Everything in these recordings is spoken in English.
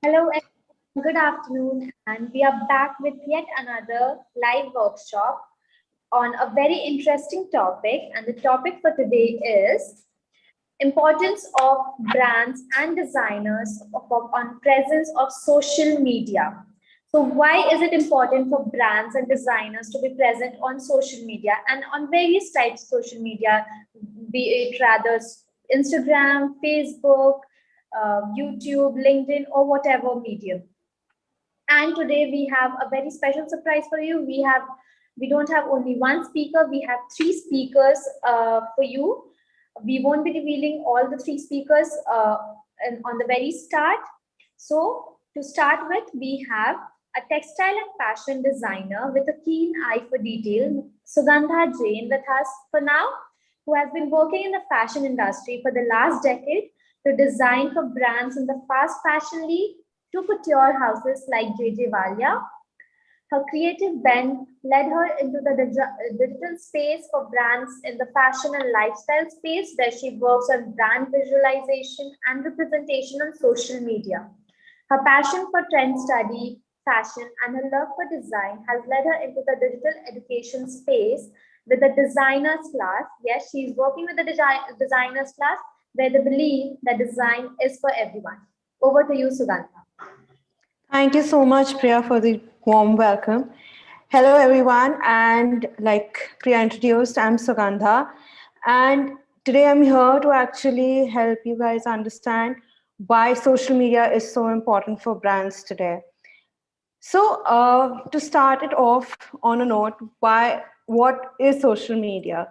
Hello and good afternoon, and we are back with yet another live workshop on a very interesting topic. And the topic for today is importance of brands and designers on presence of social media. So, why is it important for brands and designers to be present on social media and on various types of social media, be it rather Instagram, Facebook, YouTube, LinkedIn, or whatever medium? And today we have a very special surprise for you. We don't have only one speaker, we have three speakers for you. We won't be revealing all the three speakers on the very start. So to start with, we have a textile and fashion designer with a keen eye for detail, Sugandha Jain, with us for now, who has been working in the fashion industry for the last decade to design for brands in the fast fashion league to couture houses like JJ Walia. Her creative bent led her into the digital space for brands in the fashion and lifestyle space, where she works on brand visualization and representation on social media. Her passion for trend study, fashion, and her love for design has led her into the digital education space with the designers class. Yes, she's working with the designers class where they believe that design is for everyone. Over to you, Sugandha. Thank you so much, Priya, for the warm welcome. Hello, everyone. And like Priya introduced, I'm Sugandha. And today I'm here to actually help you guys understand why social media is so important for brands today. So, to start it off on a note, what is social media?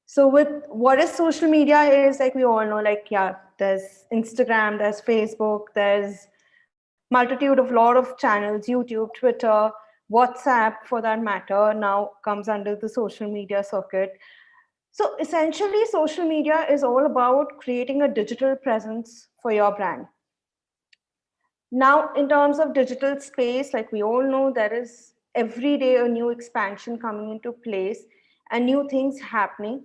So, with what is social media is like we all know, like, yeah, there's Instagram, there's Facebook, there's multitude of lot of channels, YouTube, Twitter, WhatsApp for that matter, now comes under the social media circuit. So essentially, social media is all about creating a digital presence for your brand. Now, in terms of digital space, like we all know, there is every day a new expansion coming into place and new things happening.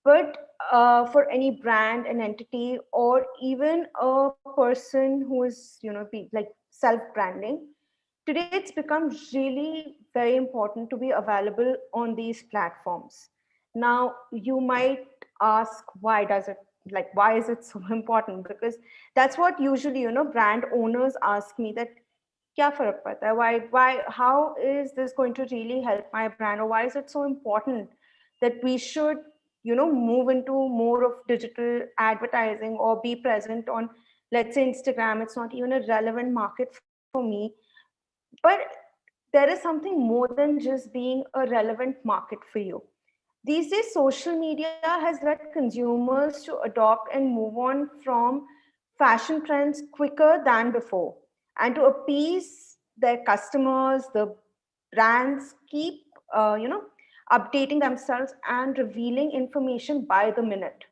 But for any brand, an entity, or even a person who is, like self-branding, today it's become really very important to be available on these platforms. Now, you might ask, why is it so important? Because that's what usually, brand owners ask me that, kya farak padta hai? Why, how is this going to really help my brand? Or why is it so important that we should, move into more of digital advertising or be present on, let's say, Instagram? It's not even a relevant market for me, but there is something more than just being a relevant market for you. These days, social media has led consumers to adopt and move on from fashion trends quicker than before. And to appease their customers, the brands keep, updating themselves and revealing information by the minute.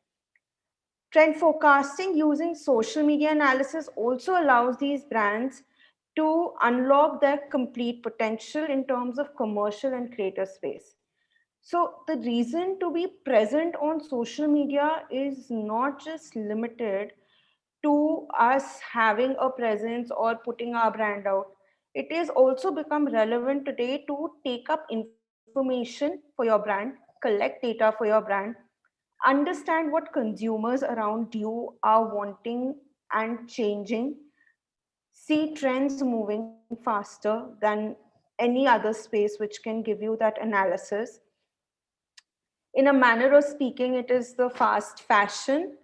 Trend forecasting using social media analysis also allows these brands to unlock their complete potential in terms of commercial and creator space. So the reason to be present on social media is not just limited to us having a presence or putting our brand out. It is also become relevant today to take up information for your brand, collect data for your brand, understand what consumers around you are wanting and changing, see trends moving faster than any other space which can give you that analysis. In a manner of speaking, it is the fast fashion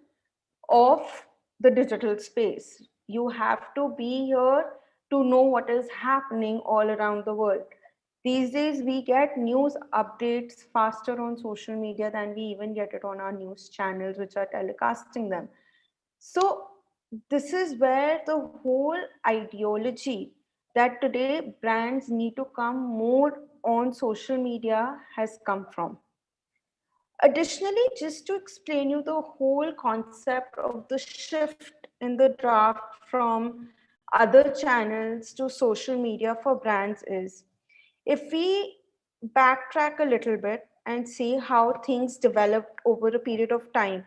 of the digital space. You have to be here to know what is happening all around the world. These days, we get news updates faster on social media than we even get it on our news channels, which are telecasting them. So, this is where the whole ideology that today brands need to come more on social media has come from. Additionally, just to explain you the whole concept of the shift in the draft from other channels to social media for brands is, if we backtrack a little bit and see how things developed over a period of time,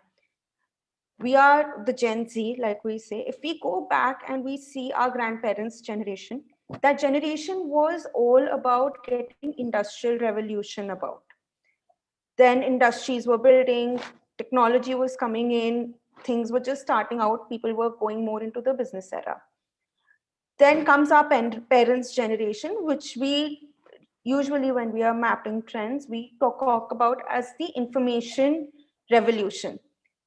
We are the Gen Z, like we say. If we go back and we see our grandparents' generation, that generation was all about getting industrial revolution about. Then industries were building, technology was coming in, things were just starting out, people were going more into the business era. Then comes our parents' generation, which we usually, when we are mapping trends, we talk about as the information revolution,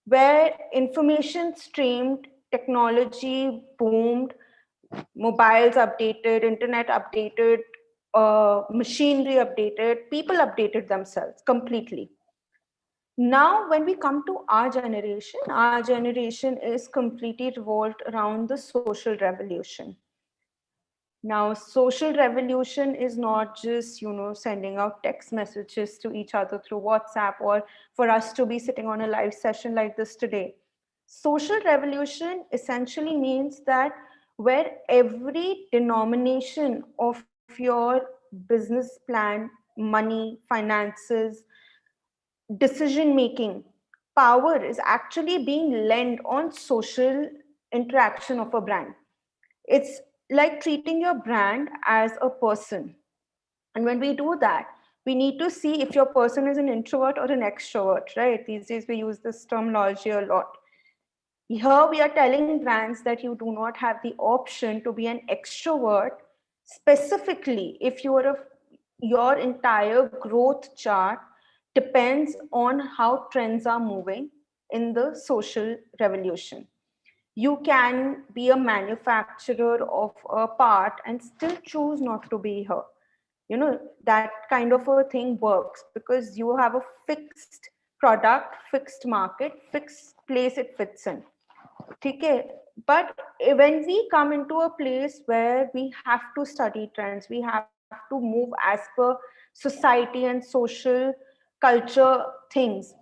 where information streamed, technology boomed, mobiles updated, internet updated, machinery updated, people updated themselves completely. Now, when we come to our generation is completely revolved around the social revolution. Now, social revolution is not just, sending out text messages to each other through WhatsApp, or for us to be sitting on a live session like this today. Social revolution essentially means that where every denomination of your business plan, money, finances, decision making power is actually being lent on social interaction of a brand. It's like treating your brand as a person. And when we do that, we need to see if your person is an introvert or an extrovert, right? These days we use this terminology a lot. Here we are telling brands that you do not have the option to be an extrovert, specifically if your entire growth chart depends on how trends are moving in the social revolution. You can be a manufacturer of a part and still choose not to be here. That kind of a thing works because you have a fixed product, fixed market, fixed place it fits in. Okay, but when we come into a place where we have to study trends, we have to move as per society and social culture things,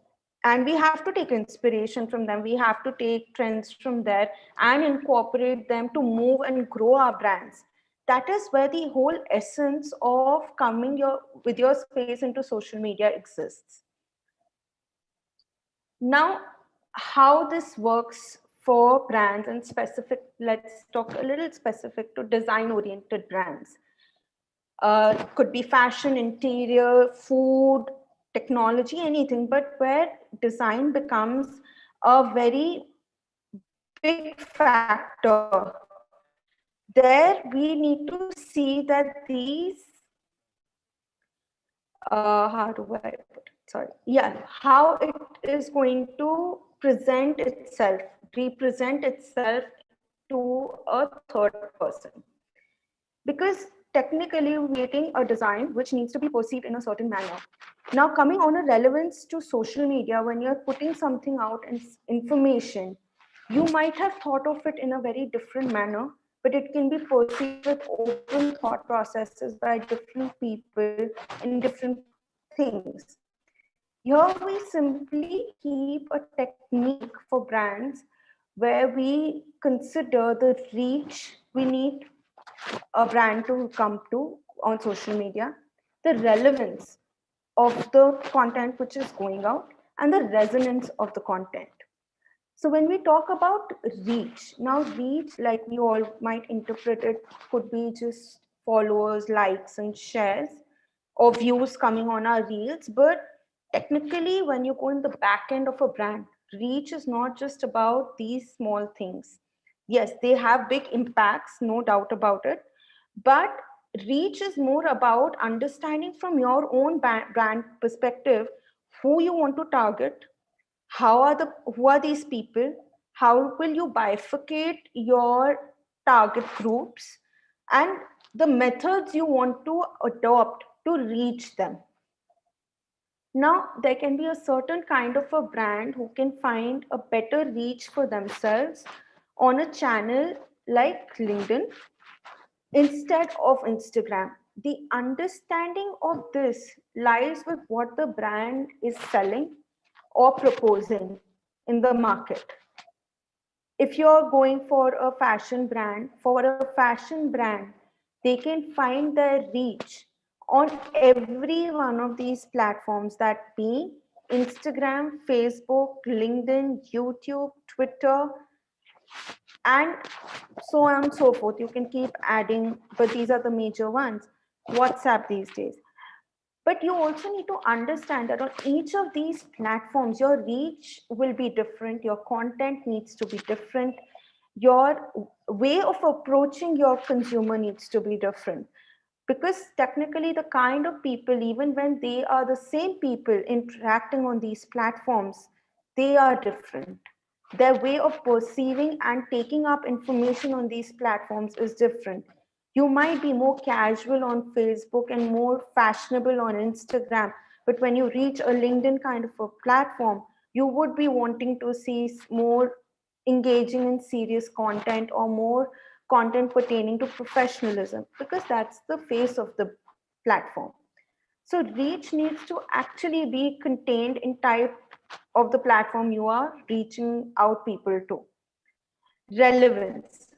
and we have to take inspiration from them. We have to take trends from there and incorporate them to move and grow our brands. That is where the whole essence of coming with your space into social media exists. Now, how this works for brands and specific, let's talk a little specific to design oriented brands. Could be fashion, interior, food, technology, anything, but where design becomes a very big factor, there we need to see that these, how do I put it? Sorry. Yeah, how it is going to present itself, represent itself to a third person. Because technically creating a design which needs to be perceived in a certain manner. Now, coming on a relevance to social media, when you're putting something out and information, you might have thought of it in a very different manner, but it can be perceived with open thought processes by different people in different things. Here we simply keep a technique for brands where we consider the reach we need a brand to come to on social media, the relevance of the content which is going out, and the resonance of the content. So when we talk about reach, now reach, like we all might interpret it, could be just followers, likes, and shares, or views coming on our reels. But technically, when you go in the back end of a brand, reach is not just about these small things. Yes, they have big impacts, no doubt about it. But reach is more about understanding from your own brand perspective who you want to target, who are these people, how will you bifurcate your target groups, and the methods you want to adopt to reach them. Now, there can be a certain kind of a brand who can find a better reach for themselves on a channel like LinkedIn instead of Instagram. The understanding of this lies with what the brand is selling or proposing in the market. If you're going for a fashion brand, they can find their reach on every one of these platforms, that be Instagram, Facebook, LinkedIn, YouTube, Twitter, and so on and so forth. You can keep adding, but these are the major ones. WhatsApp these days. But you also need to understand that on each of these platforms, your reach will be different, your content needs to be different, your way of approaching your consumer needs to be different. Because technically, the kind of people, even when they are the same people interacting on these platforms, they are different. Their way of perceiving and taking up information on these platforms is different. You might be more casual on Facebook and more fashionable on Instagram, but when you reach a LinkedIn kind of a platform, you would be wanting to see more engaging in serious content or more content pertaining to professionalism, because that's the face of the platform. So reach needs to actually be contained in type of the platform you are reaching out people to. Relevance.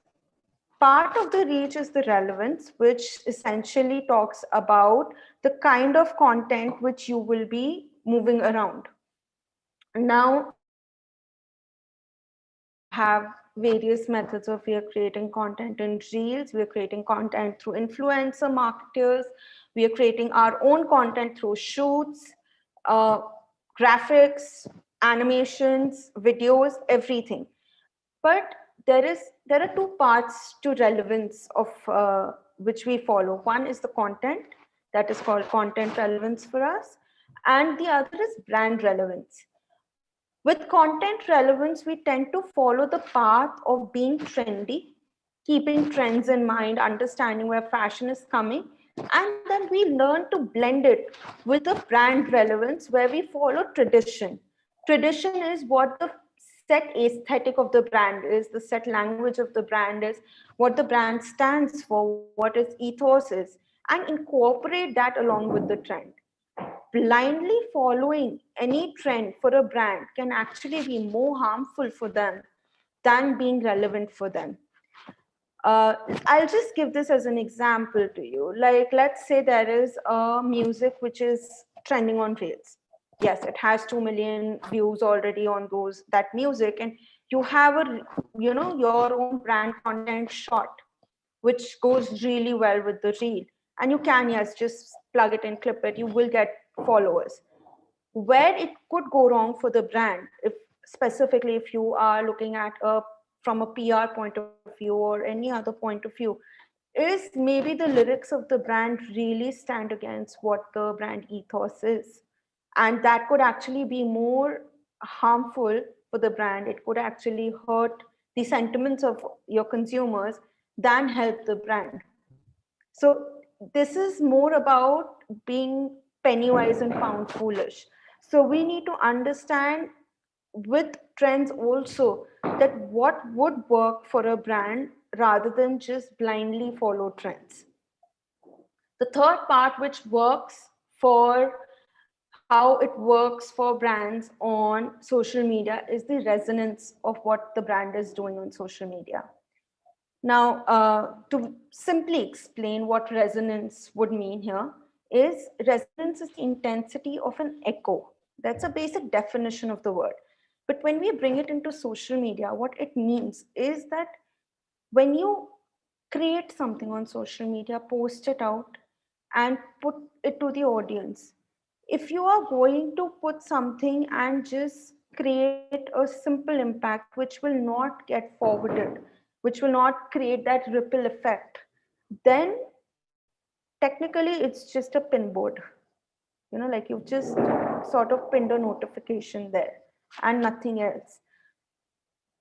Part of the reach is the relevance, which essentially talks about the kind of content which you will be moving around. Now, we have various methods of we are creating content in reels, we are creating content through influencer marketers, we are creating our own content through shoots, uh, graphics, animations, videos, everything. But there are two parts to relevance of which we follow. One is the content, that is called content relevance for us, and the other is brand relevance. With content relevance, we tend to follow the path of being trendy, keeping trends in mind, understanding where fashion is coming, and then we learn to blend it with the brand relevance where we follow tradition. Tradition is what the set aesthetic of the brand is, the set language of the brand is, what the brand stands for, what its ethos is, and incorporate that along with the trend. Blindly following any trend for a brand can actually be more harmful for them than being relevant for them. I'll just give this as an example to you. Like, let's say there is a music which is trending on Reels. Yes, it has 2 million views already on those that music, and you have a your own brand content shot, which goes really well with the reel. And you can, yes, just plug it and clip it. You will get followers. Where it could go wrong for the brand, if specifically if you are looking at a from a PR point of view or any other point of view, is maybe the lyrics of the brand really stand against what the brand ethos is. And that could actually be more harmful for the brand. It could actually hurt the sentiments of your consumers than help the brand. So this is more about being penny wise and pound foolish. So we need to understand with trends also that what would work for a brand rather than just blindly follow trends. The third part, which works for how it works for brands on social media, is the resonance of what the brand is doing on social media. Now, to simply explain what resonance would mean here, is resonance is the intensity of an echo. That's a basic definition of the word. But when we bring it into social media, what it means is that when you create something on social media, post it out, and put it to the audience, if you are going to put something and just create a simple impact which will not get forwarded, which will not create that ripple effect, then technically it's just a pinboard. Like you've just sort of pinned a notification there and nothing else.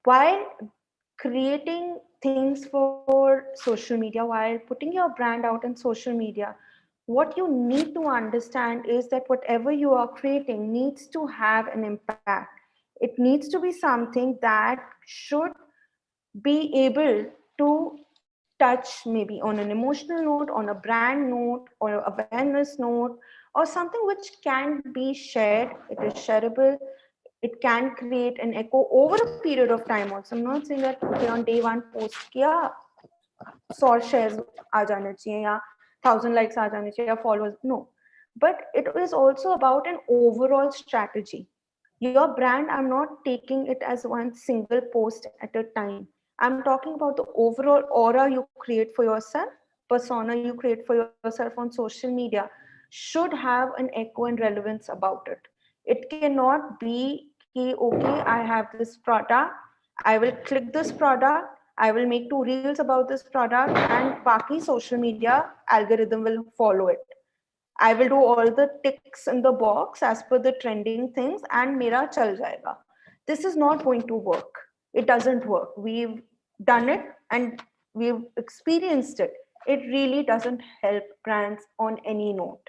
While creating things for social media, while putting your brand out in social media, what you need to understand is that whatever you are creating needs to have an impact. It needs to be something that should be able to touch maybe on an emotional note, on a brand note, or awareness note, or something which can be shared. It is shareable. It can create an echo over a period of time also. I'm not saying that okay, on day one post kiya 100 shares aa jane chahiye ya 1000 likes aa jane chahiye ya followers. No. but it is also about an overall strategy. Your brand, I'm not taking it as one single post at a time. I'm talking about the overall aura you create for yourself, persona you create for yourself on social media should have an echo and relevance about it. It cannot be, okay, I have this product, I will click this product, I will make 2 reels about this product, and Baki social media algorithm will follow it. I will do all the ticks in the box as per the trending things and mera chal jayega. This is not going to work. It doesn't work. We've done it and we've experienced it. It really doesn't help brands on any note.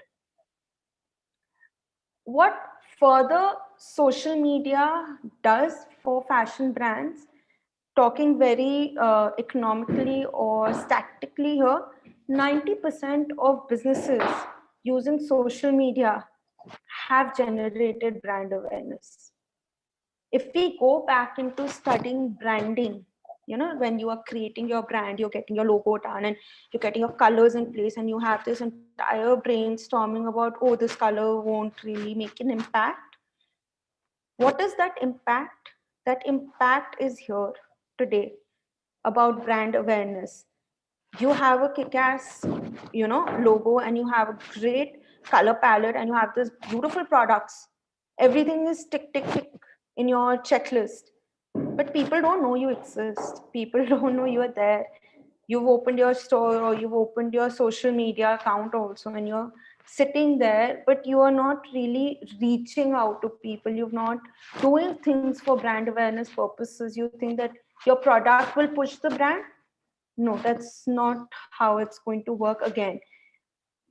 What further social media does for fashion brands, talking very economically or statically here, 90% of businesses using social media have generated brand awareness. If we go back into studying branding, when you are creating your brand, you're getting your logo done and you're getting your colors in place, and you have this entire brainstorming about, oh, this color won't really make an impact. What is that impact? That impact is here today about brand awareness. You have a kick-ass, logo, and you have a great color palette, and you have this beautiful products. Everything is tick, tick, tick in your checklist. But people don't know you exist. People don't know you are there. You've opened your store or you've opened your social media account also, and you're sitting there, but you are not really reaching out to people. You're not doing things for brand awareness purposes. You think that your product will push the brand. No, that's not how it's going to work again.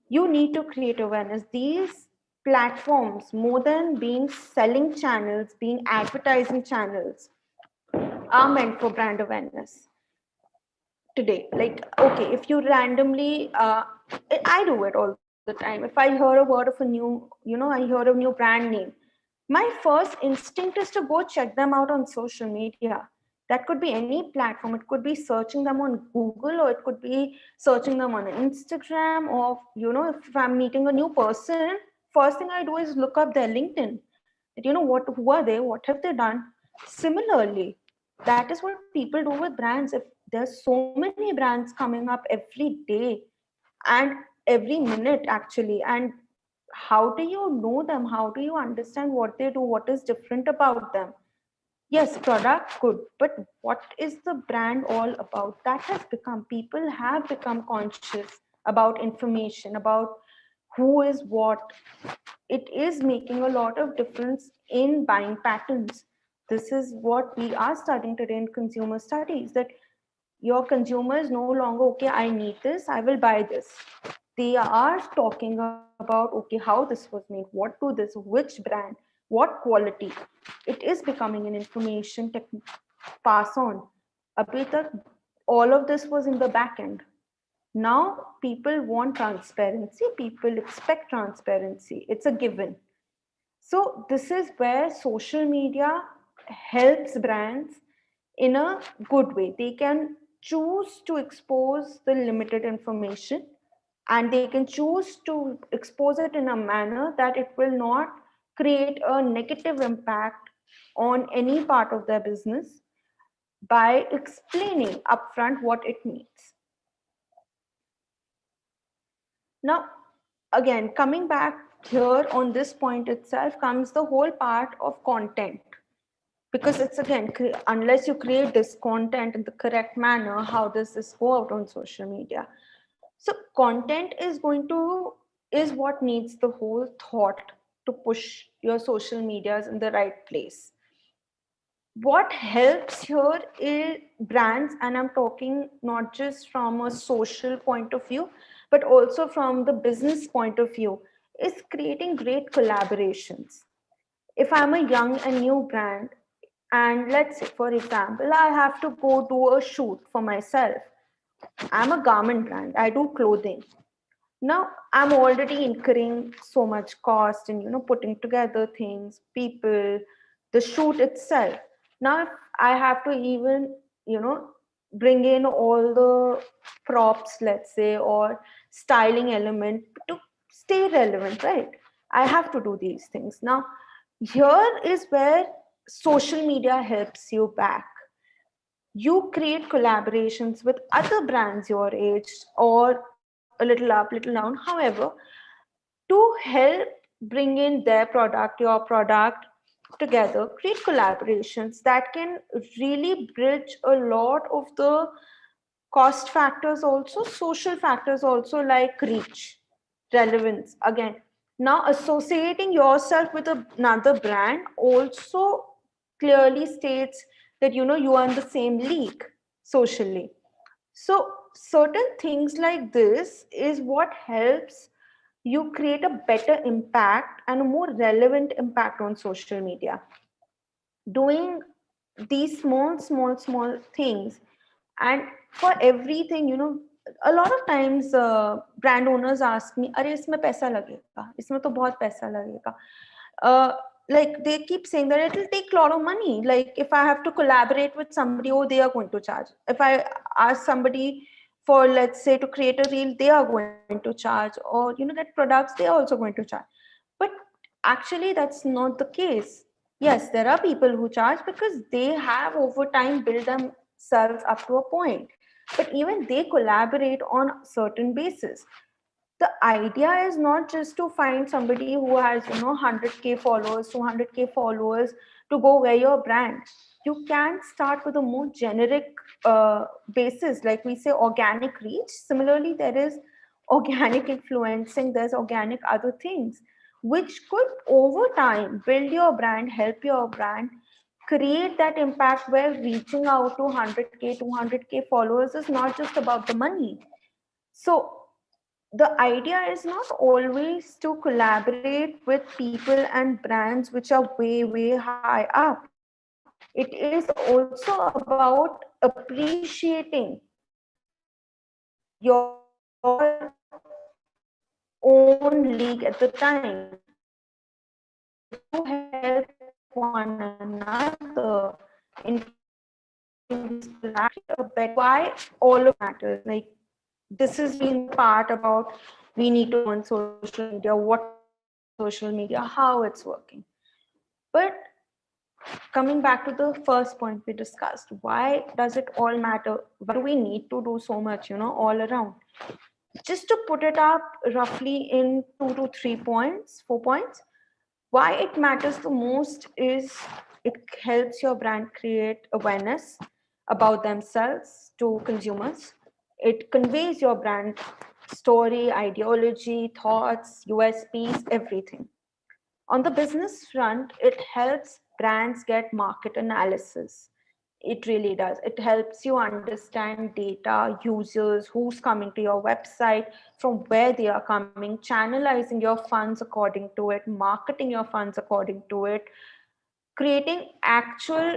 You need to create awareness. These platforms, more than being selling channels, being advertising channels, are meant for brand awareness today. Like, okay, if you randomly, I do it all the time. If I hear a word of a new, I hear a new brand name, my first instinct is to go check them out on social media. That could be any platform. It could be searching them on Google, or it could be searching them on Instagram, or if I'm meeting a new person, first thing I do is look up their LinkedIn. That, who are they, what have they done. Similarly, that is what people do with brands. If there's so many brands coming up every day and every minute actually, and how do you know them? How do you understand what they do? What is different about them? Yes, product good, but what is the brand all about? That has become, people have become conscious about information, about who is what. It is making a lot of difference in buying patterns. This is what we are studying today in consumer studies, that your consumer is no longer, okay, I need this, I will buy this. They are talking about, okay, how this was made, what do this, which brand, what quality. It is becoming an information pass on. Abhi tak, all of this was in the back end. Now people want transparency, people expect transparency, it's a given. So this is where social media helps brands in a good way. They can choose to expose the limited information, and they can choose to expose it in a manner that it will not create a negative impact on any part of their business by explaining upfront what it means. Now, again, coming back here on this point itself comes the whole part of content. Because it's again, unless you create this content in the correct manner, how does this go out on social media? So content is what needs the whole thought to push your social medias in the right place. What helps here is brands, and I'm talking not just from a social point of view, but also from the business point of view, is creating great collaborations. If I'm a young and new brand, and let's say, for example, I have to go do a shoot for myself. I'm a garment brand, I do clothing. Now I'm already incurring so much cost in putting together things, people, the shoot itself. Now if I have to even you know bring in all the props, let's say, or styling element to stay relevant, right? I have to do these things. Now, here is where social media helps you back. You create collaborations with other brands your age, or a little up, little down, however, to help bring in their product, your product together, create collaborations that can really bridge a lot of the cost factors, also social factors, also like reach, relevance. Again, now associating yourself with another brand also clearly states that you are in the same league socially. So certain things like this is what helps you create a better impact and a more relevant impact on social media. Doing these small things, and for everything, a lot of times brand owners ask me, अरे इसमें पैसा लगेगा, इसमें तो बहुत पैसा लगेगा. uh, like they keep saying that it will take a lot of money. Like if I have to collaborate with somebody, oh, they are going to charge. If I ask somebody for, let's say, to create a reel, they are going to charge. Or get products, they are also going to charge. But actually that's not the case. Yes, there are people who charge because they have over time built themselves up to a point, but even they collaborate on certain basis. The idea is not just to find somebody who has 100k followers, 200k followers, to go wear your brand. You can start with a more generic basis, like we say organic reach. Similarly, there is organic influencing, there's organic other things which could over time build your brand, help your brand create that impact, where reaching out to 100k, 200k followers is not just about the money. So the idea is not always to collaborate with people and brands which are way high up. It is also about appreciating your own league at the time. You help one another in creating this collaboration, why all of this matters. Like, this has been the part about we need to know on social media, what is social media, how it's working. But coming back to the first point we discussed, why does it all matter? Why do we need to do so much, all around? Just to put it up roughly in 2 to 3 points, 4 points, why it matters the most is it helps your brand create awareness about themselves to consumers. It conveys your brand story, ideology, thoughts, USPs, everything. On the business front, it helps brands get market analysis. It really does. It helps you understand data, users, who's coming to your website, from where they are coming, channelizing your funds according to it, marketing your funds according to it, creating actual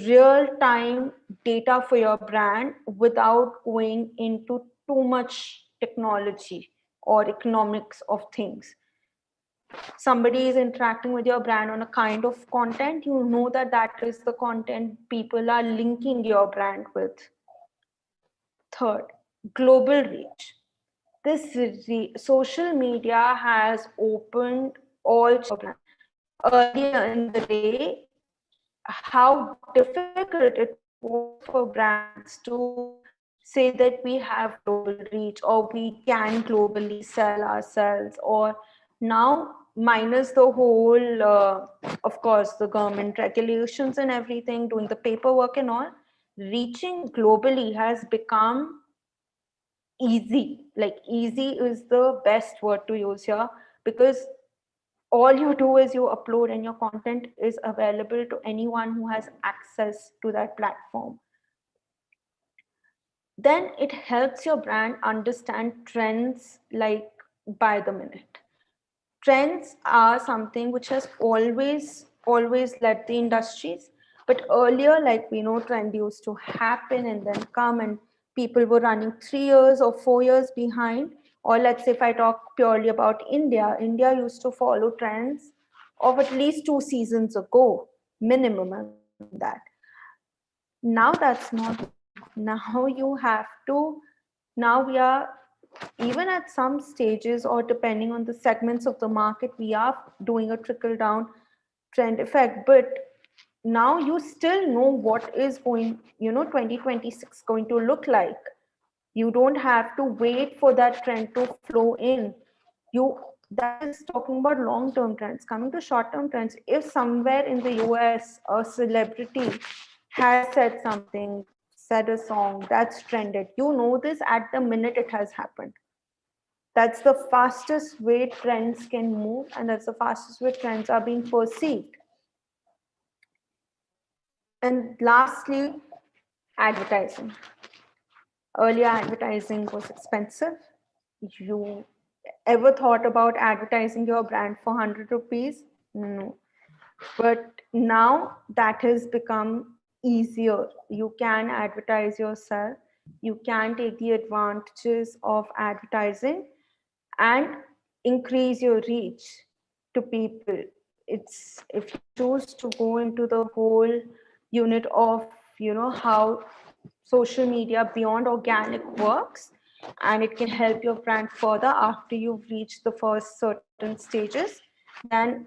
real time data for your brand without going into too much technology or economics of things. Somebody is interacting with your brand on a kind of content, you know that that is the content people are linking your brand with. Third, global reach. This social media has opened all brand. Earlier in the day, how difficult it was for brands to say that we have global reach, or we can globally sell ourselves, or now, minus the whole of course the government regulations and everything, doing the paperwork and all, reaching globally has become easy. Like, easy is the best word to use here, because all you do is you upload and your content is available to anyone who has access to that platform. Then it helps your brand understand trends like by the minute. Trends are something which has always led the industries, but earlier, like we know, trend used to happen and then come, and people were running 3 years or 4 years behind. Or let's say if I talk purely about India used to follow trends of at least 2 seasons ago, minimum, and that. Now that's not enough. Now you have to, now we are even at some stages, or depending on the segments of the market, we are doing a trickle down trend effect. But now you still know what is going, 2026 going to look like. You don't have to wait for that trend to flow in. You That is talking about long-term trends. Coming to short-term trends, if somewhere in the US a celebrity has said something, said a song that's trended, you know this at the minute it has happened. That's the fastest way trends can move, and that's the fastest way trends are being perceived. And lastly, advertising. Earlier, advertising was expensive. You ever thought about advertising your brand for 100 rupees? No. But now that has become easier. You can advertise yourself. You can take the advantages of advertising and increase your reach to people. It's if you choose to go into the whole unit of how social media beyond organic works, and it can help your brand further after you've reached the first certain stages, then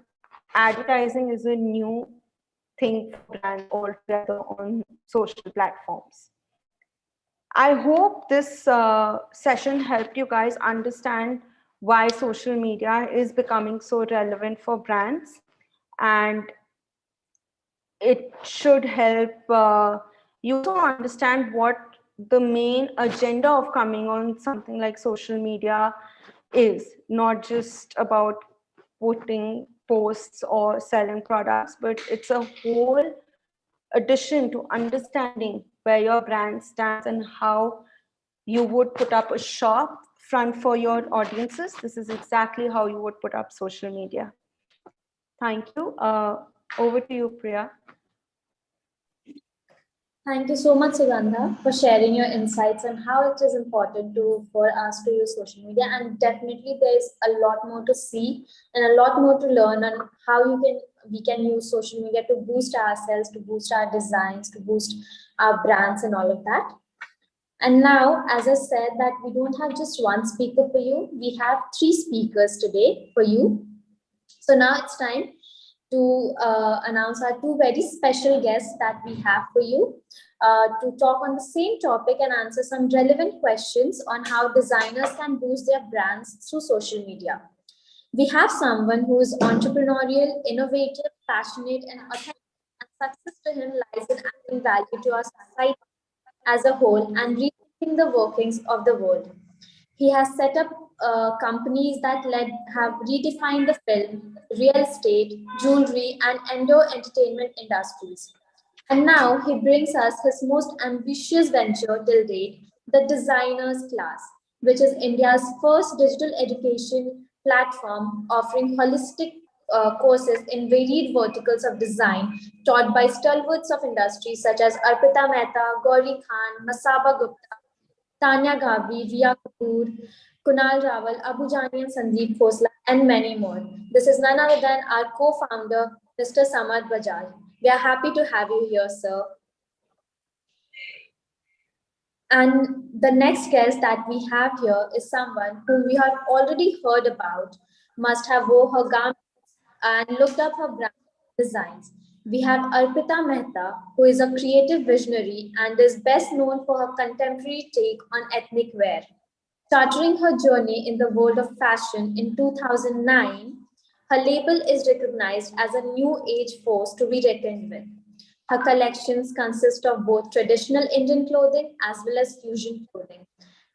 advertising is a new thing for brands altogether on social platforms. I hope this session helped you guys understand why social media is becoming so relevant for brands, and it should help you also understand what the main agenda of coming on something like social media is. Not just about putting posts or selling products, but it's a whole addition to understanding where your brand stands and how you would put up a shop front for your audiences. This is exactly how you would put up social media. Thank you. Over to you, Priya. Thank you so much, Sugandha, for sharing your insights on how it is important for us to use social media. And definitely, there is a lot more to see and a lot more to learn on how we can use social media to boost ourselves, to boost our designs, to boost our brands, and all of that. And now, as I said, that we don't have just one speaker for you; we have three speakers today for you. So now it's time to announce our two very special guests that we have for you to talk on the same topic and answer some relevant questions on how designers can boost their brands through social media. We have someone who is entrepreneurial, innovative, passionate, and authentic, and success to him lies in adding value to our society as a whole and rethinking the workings of the world. He has set up companies that have redefined the film, real estate, jewelry, and indoor entertainment industries. And now he brings us his most ambitious venture till date, the Designers Class, which is India's first digital education platform offering holistic courses in varied verticals of design taught by stalwarts of industry such as Arpita Mehta, Gauri Khan, Masaba Gupta, Tanya Ghabri, Ria Kapoor, Kunal Rawal, Abu Jani, and Sandeep Khosla, and many more. This is none other than our co-founder, Mr. Samad Bajaj. We are happy to have you here, sir. And the next guest that we have here is someone whom we have already heard about, must have wore her garments and looked up her brand designs. We have Arpita Mehta, who is a creative visionary and is best known for her contemporary take on ethnic wear. Starting her journey in the world of fashion in 2009, her label is recognized as a new age force to be reckoned with. Her collections consist of both traditional Indian clothing as well as fusion clothing.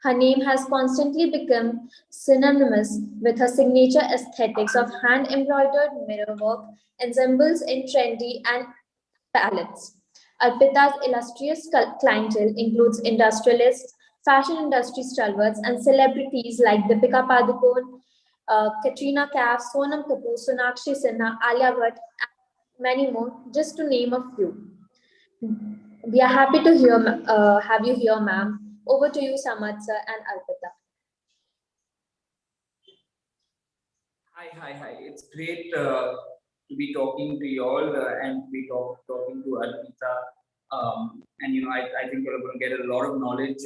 Her name has constantly become synonymous with her signature aesthetics of hand embroidered mirrorwork, ensembles in trendy and palettes. Arpita's illustrious clientele includes industrialists, fashion industry stalwarts, and celebrities like Deepika Padukone, Katrina Kaif, Sonam Kapoor, Sonakshi Sinha, Alia Bhatt, and many more, just to name a few. We are happy to have you here, ma'am. Over to you, Samad sir and Arpita. Hi. It's great to be talking to you all and to be talking to Arpita. And I think you're going to get a lot of knowledge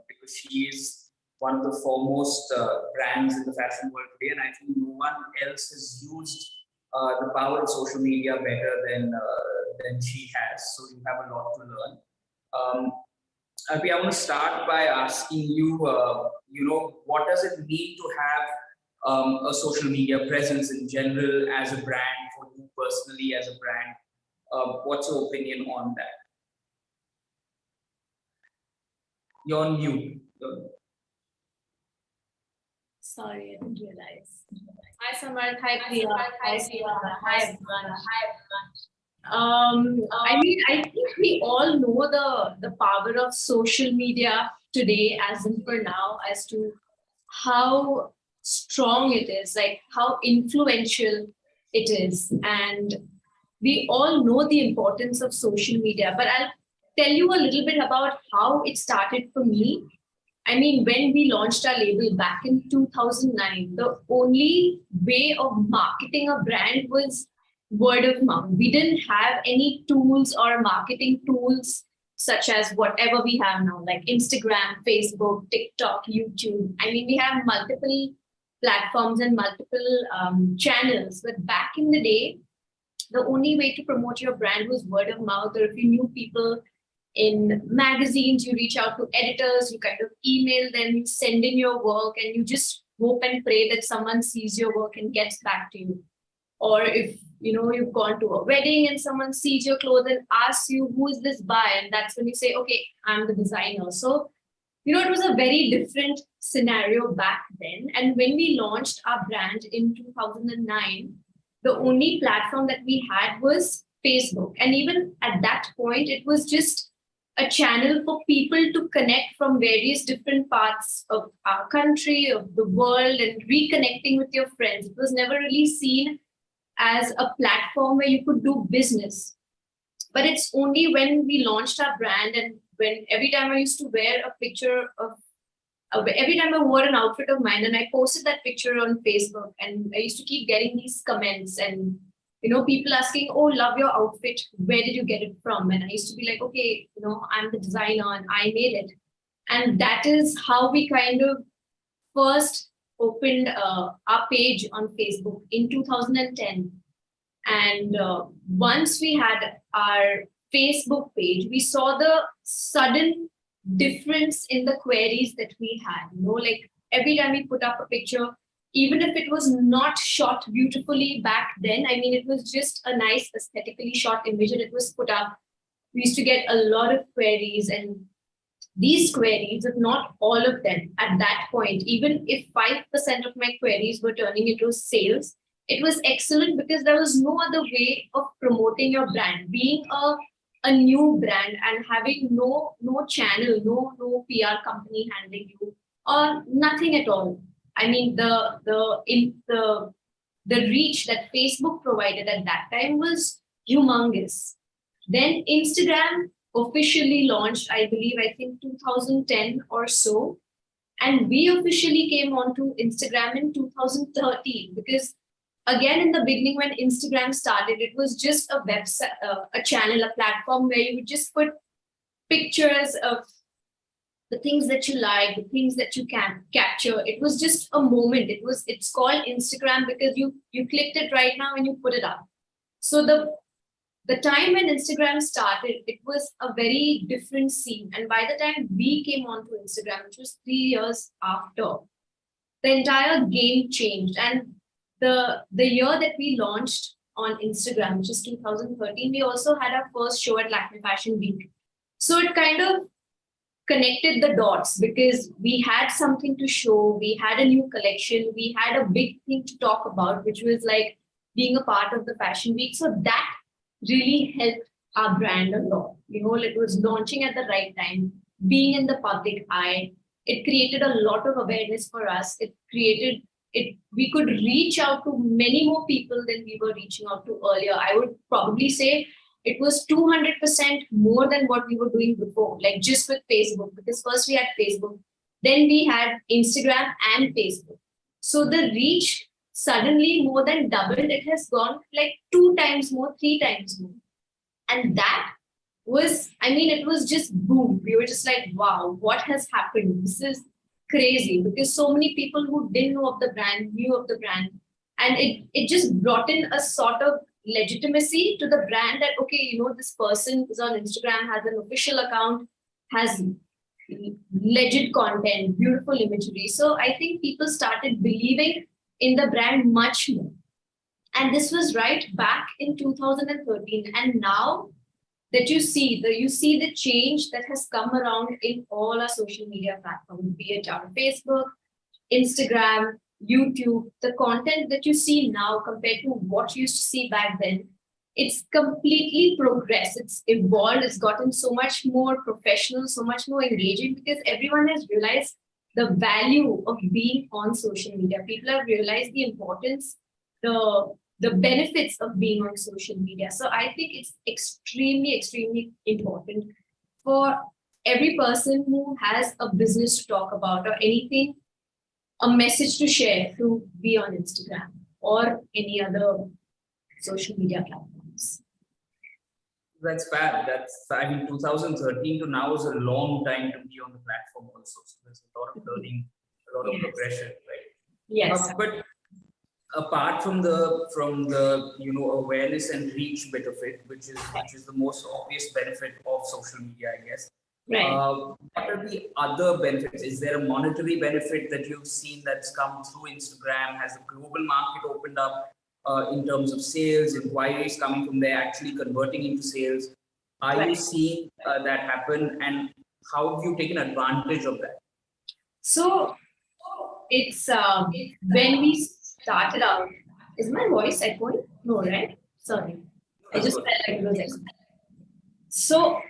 because she is one of the foremost brands in the fashion world today, and I think no one else has used the power of social media better than she has. So you have a lot to learn. Alpi, I want to start by asking you, what does it mean to have a social media presence in general as a brand, for you personally as a brand? What's your opinion on that? You're on mute. Sorry, I didn't realize. Hi, Samarth. Hi, Priya. Hi, Siva. Hi, everyone. I think we all know the power of social media today, as in for now, as to how strong it is, like how influential it is. And we all know the importance of social media, but I'll tell you a little bit about how it started for me. I mean, when we launched our label back in 2009, the only way of marketing a brand was word of mouth. We didn't have any tools or marketing tools such as whatever we have now, like Instagram, Facebook, TikTok, YouTube. I mean, we have multiple platforms and multiple channels. But back in the day, the only way to promote your brand was word of mouth, or if you knew people in magazines, you reach out to editors, you kind of email them, you send in your work, and you just hope and pray that someone sees your work and gets back to you. Or if you've gone to a wedding and someone sees your clothes and asks you, who is this by? And that's when you say, okay, I'm the designer. So, it was a very different scenario back then. And when we launched our brand in 2009, the only platform that we had was Facebook. And even at that point, it was just a channel for people to connect from various different parts of our country, of the world, and reconnecting with your friends. It was never really seen as a platform where you could do business. But it's only when we launched our brand, and when every time I used to wear a picture of, every time I wore an outfit of mine and I posted that picture on Facebook, and I used to keep getting these comments and people asking, oh, love your outfit. Where did you get it from? And I used to be like, okay, I'm the designer and I made it. And that is how we kind of first opened our page on Facebook in 2010. And once we had our Facebook page, we saw the sudden difference in the queries that we had. Like every time we put up a picture, even if it was not shot beautifully back then, I mean, it was just a nice aesthetically shot image and it was put up, we used to get a lot of queries. And these queries, if not all of them at that point, even if 5% of my queries were turning into sales, it was excellent, because there was no other way of promoting your brand. Being a new brand and having no channel, no PR company handling you, or nothing at all. I mean, the reach that Facebook provided at that time was humongous. Then Instagram officially launched, I think 2010 or so. And we officially came onto Instagram in 2013, because again, in the beginning, when Instagram started, it was just a website, a channel, a platform where you would just put pictures of the things that you like, the things that you can capture. It was just a moment. It's called Instagram because you clicked it right now and you put it up. So the time when Instagram started, it was a very different scene. And by the time we came onto Instagram, which was 3 years after, the entire game changed. And the year that we launched on Instagram, which is 2013, we also had our first show at Lakme Fashion Week. So it kind of connected the dots, because we had something to show, we had a new collection, we had a big thing to talk about, which was like being a part of the Fashion Week. So that really helped our brand a lot. It was launching at the right time, being in the public eye. It created a lot of awareness for us. We could reach out to many more people than we were reaching out to earlier. I would probably say it was 200% more than what we were doing before, like just with Facebook, because first we had Facebook, then we had Instagram and Facebook. So the reach suddenly more than doubled. It has gone like 2 times more, 3 times more. And that was, it was just boom. We were just like, wow, what has happened? crazy because so many people who didn't know of the brand knew of the brand, and it just brought in a sort of legitimacy to the brand that, okay, you know, this person is on Instagram, has an official account, has legit content, beautiful imagery. So I think people started believing in the brand much more. And this was right back in 2013. And now that you see the change that has come around in all our social media platforms, be it our Facebook, Instagram, YouTube, the content that you see now compared to what you used to see back then, it's completely progressed. It's evolved. It's gotten so much more professional, so much more engaging because everyone has realized the value of being on social media. People have realized the importance, the benefits of being on social media. So I think it's extremely, extremely important for every person who has a business to talk about or anything, a message to share, to be on Instagram or any other social media platforms. That's fair. I mean, 2013 to now is a long time to be on the platform also. So there's a lot of learning, a lot of progression, right? Yes. But apart from the awareness and reach bit of it, which is the most obvious benefit of social media, I guess. Right. What are the other benefits? Is there a monetary benefit that you've seen that's come through Instagram? Has the global market opened up in terms of sales, inquiries coming from there, actually converting into sales? Are you seeing that happen, and how have you taken advantage of that? So it's when we started out. Is my voice echoing? No, right? Sorry. I just felt like it was echoing. So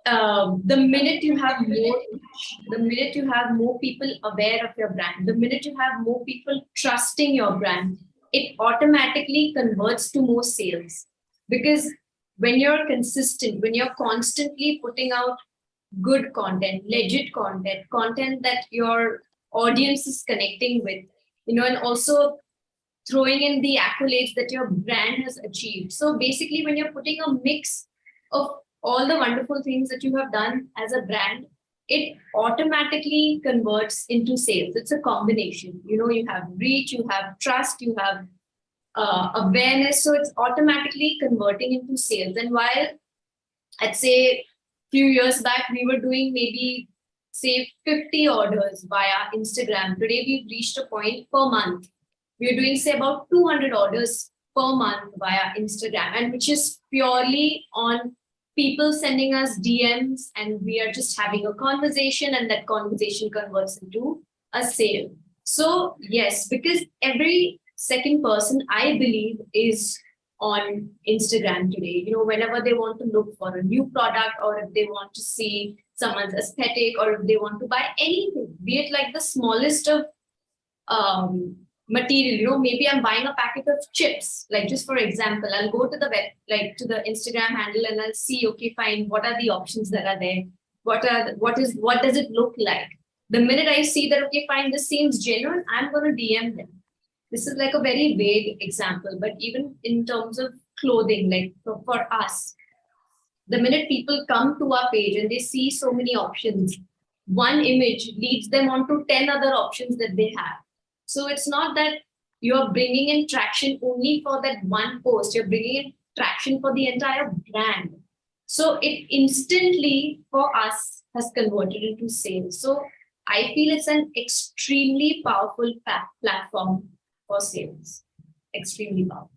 the minute you have more reach, the minute you have more people aware of your brand, the minute you have more people trusting your brand, it automatically converts to more sales. Because when you're consistent, when you're constantly putting out good content, legit content, content that your audience is connecting with, you know, and also throwing in the accolades that your brand has achieved. So basically, when you're putting a mix of all the wonderful things that you have done as a brand, it automatically converts into sales. It's a combination. You know, you have reach, you have trust, you have awareness. So it's automatically converting into sales. And while I'd say few years back, we were doing maybe say 50 orders via Instagram. Today, we've reached a point per month. We're doing say about 200 orders per month via Instagram, and which is purely on people sending us DMs, and we are just having a conversation, and that conversation converts into a sale. So yes, because every second person, I believe, is on Instagram today. You know, whenever they want to look for a new product, or if they want to see someone's aesthetic, or if they want to buy anything, be it like the smallest of material, you know, maybe I'm buying a packet of chips, like just for example, I'll go to the web, like to the Instagram handle, and I'll see, okay, fine, what are the options that are there? What does it look like? The minute I see that, okay, fine, this seems genuine, I'm going to DM them. This is like a very vague example, but even in terms of clothing, like for us, the minute people come to our page and they see so many options, one image leads them on to 10 other options that they have. So it's not that you're bringing in traction only for that one post, you're bringing in traction for the entire brand. So it instantly for us has converted into sales. So I feel it's an extremely powerful platform for sales. Extremely powerful.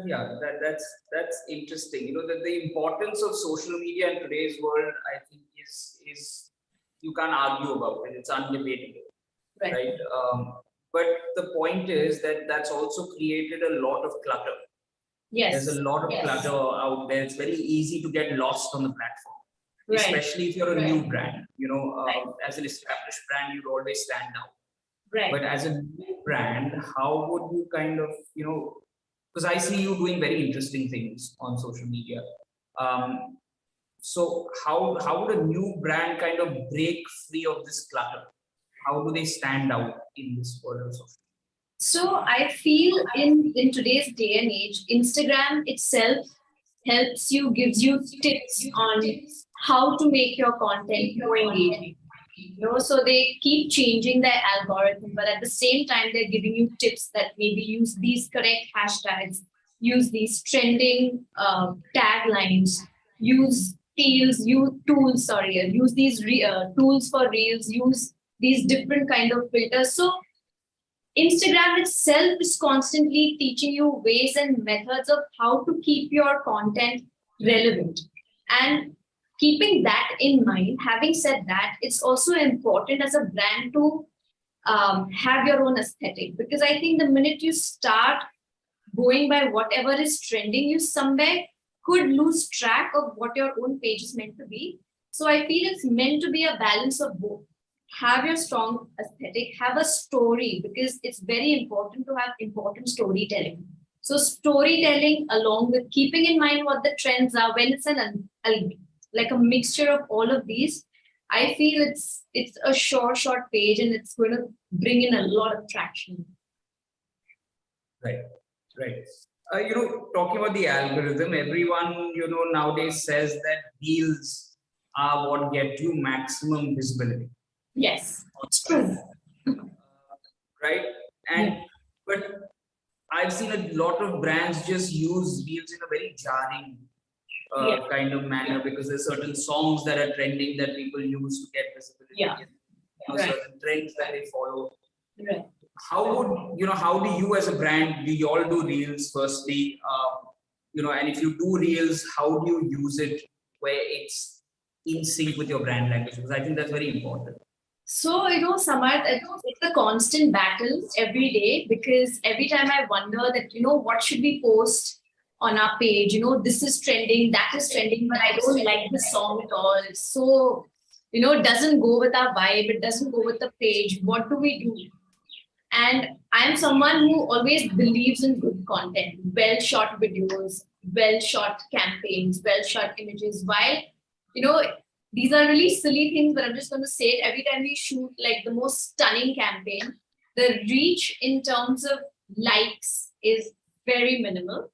Yeah, that's interesting. You know, that the importance of social media in today's world, I think, is you can't argue about it. It's undebatable, right? But the point is that that's also created a lot of clutter. Yes. There's a lot of clutter out there. It's very easy to get lost on the platform, especially if you're a new brand. You know, as an established brand, you'd always stand out. Right. But as a new brand, how would you kind of, you know, because I see you doing very interesting things on social media. So how would a new brand kind of break free of this clutter? How do they stand out in this world of social media? So I feel in today's day and age, Instagram itself helps you, gives you tips on how to make your content more engaging. So they keep changing their algorithm, but at the same time, they're giving you tips that maybe use these correct hashtags, use these trending taglines, use use these tools for reels, use these different kind of filters. So Instagram itself is constantly teaching you ways and methods of how to keep your content relevant. And keeping that in mind, having said that, it's also important as a brand to have your own aesthetic, because I think the minute you start going by whatever is trending, you somewhere could lose track of what your own page is meant to be. So I feel it's meant to be a balance of both. Have your strong aesthetic, have a story, because it's very important to have important storytelling. So storytelling along with keeping in mind what the trends are, when it's like a mixture of all of these, I feel it's a short page and it's going to bring in a lot of traction. Right. Talking about the algorithm, everyone, nowadays says that reels are what get you maximum visibility. Yes, it's true. Right? And but I've seen a lot of brands just use reels in a very jarring kind of manner, because there's certain songs that are trending that people use to get visibility. Certain trends that they follow. Right. How do you as a brand, do you all do reels firstly? And if you do reels, how do you use it where it's in sync with your brand language? Because I think that's very important. So, Samar, it's a constant battle every day, because every time I wonder that, what should we post on our page? This is trending, that is trending, but I don't like the song at all. So, it doesn't go with our vibe, it doesn't go with the page. What do we do? And I'm someone who always believes in good content, well shot videos, well shot campaigns, well shot images. While, these are really silly things, but I'm just going to say it. Every time we shoot like the most stunning campaign, the reach in terms of likes is very minimal,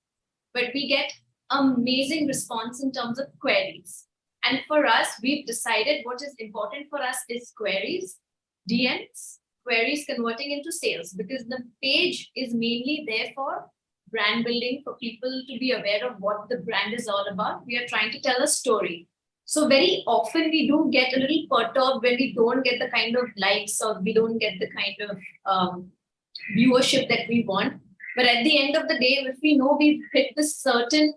but we get amazing response in terms of queries. And for us, we've decided what is important for us is queries, DMs, queries converting into sales, because the page is mainly there for brand building, for people to be aware of what the brand is all about. We are trying to tell a story. So very often we do get a little perturbed when we don't get the kind of likes or we don't get the kind of viewership that we want. But at the end of the day, if we know we've hit this certain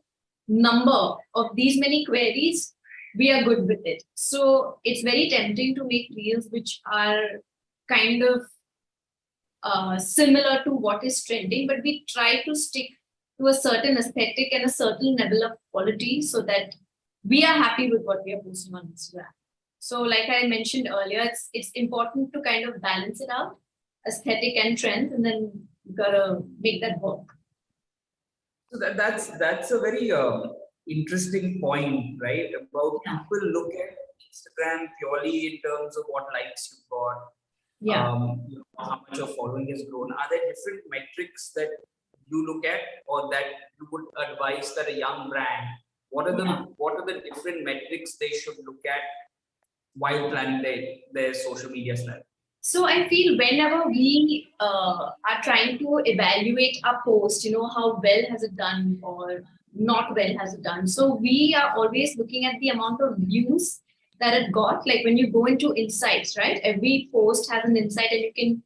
number of these many queries, we are good with it. So it's very tempting to make reels which are kind of similar to what is trending, but we try to stick to a certain aesthetic and a certain level of quality so that we are happy with what we are posting on Instagram. So like I mentioned earlier, it's important to kind of balance it out, aesthetic and trends, and then you gotta make that work. So that's a very interesting point, right? About people look at Instagram purely in terms of what likes you've got, how much your following has grown. Are there different metrics that you look at, or that you would advise that a young brand? What are the different metrics they should look at while planning their social media strategy? So I feel whenever we are trying to evaluate a post, how well has it done or not well has it done. So we are always looking at the amount of views that it got. Like when you go into insights, right? Every post has an insight and you can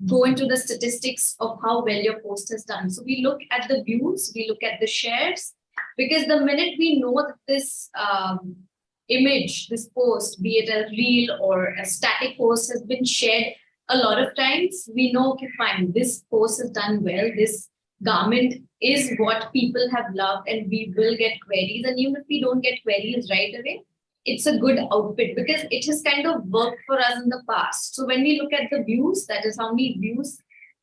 go into the statistics of how well your post has done. So we look at the views, we look at the shares, because the minute we know that this image, this post, be it a reel or a static post, has been shared a lot of times, we know, okay, fine, this post has done well, this garment is what people have loved, and we will get queries. And even if we don't get queries right away, it's a good outfit because it has kind of worked for us in the past. So when we look at the views, that is how many views,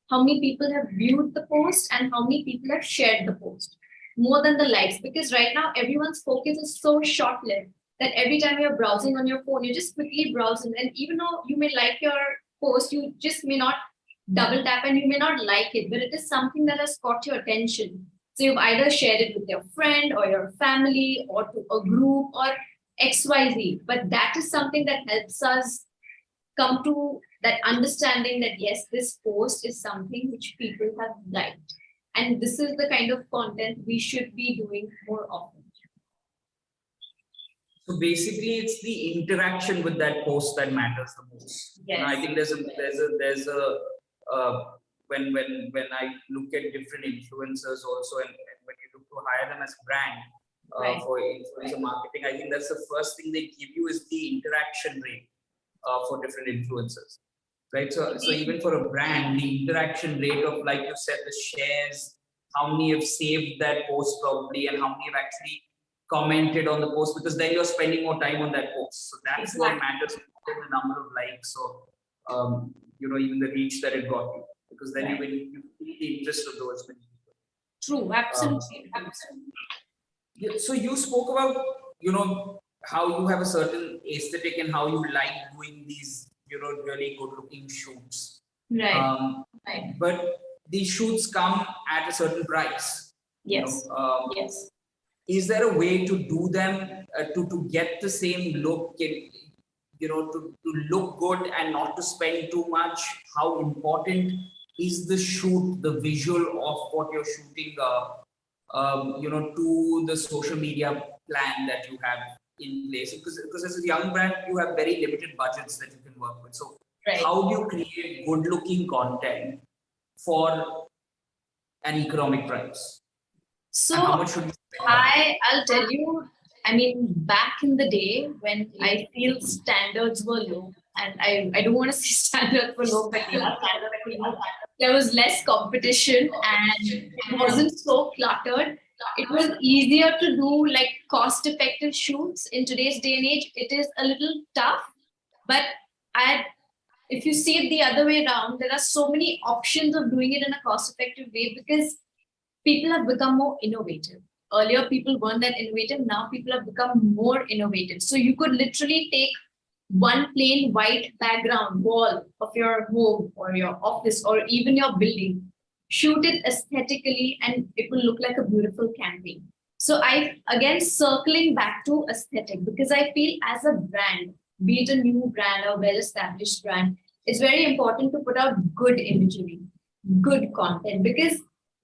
how many people have viewed the post and how many people have shared the post, more than the likes. Because right now everyone's focus is so short-lived that every time you're browsing on your phone, you just quickly browse, and even though you may like your post, you just may not double tap and you may not like it, but it is something that has caught your attention. So you've either shared it with your friend or your family or to a group or XYZ, but that is something that helps us come to that understanding that yes, this post is something which people have liked, and this is the kind of content we should be doing more often. So basically, it's the interaction with that post that matters the most. Yes. And I think there's a when I look at different influencers also, and when you look to hire them as brand Right. for influencer marketing, I think that's the first thing they give you is the interaction rate for different influencers, right? So even for a brand, the interaction rate of, like you said, the shares, how many have saved that post probably, and how many have actually commented on the post, because then you're spending more time on that post. So that's what matters more than the number of likes or even the reach that it got you, because then you feel the interest of those many people. True, absolutely. Absolutely. Yeah, so you spoke about how you have a certain aesthetic and how you like doing these really good looking shoots. Right. Right. But these shoots come at a certain price. Yes. Yes. Is there a way to do them to get the same look, to look good and not to spend too much? How important is the shoot, the visual of what you're shooting, to the social media plan that you have in place? Because as a young brand, you have very limited budgets that you can work with. So how do you create good looking content for an economic price? So and how much should you spend? I'll tell you, I mean, back in the day when I feel standards were low, and I don't want to say standards were low, but yeah, standards were low. There was less competition and it wasn't so cluttered. It was easier to do like cost-effective shoots. In today's day and age, it is a little tough, but if you see it the other way around, there are so many options of doing it in a cost-effective way because people have become more innovative. Earlier, people weren't that innovative. Now, people have become more innovative. So you could literally take one plain white background wall of your home or your office or even your building, shoot it aesthetically, and it will look like a beautiful campaign. So again, circling back to aesthetic, because I feel as a brand, be it a new brand or well-established brand, it's very important to put out good imagery, good content, because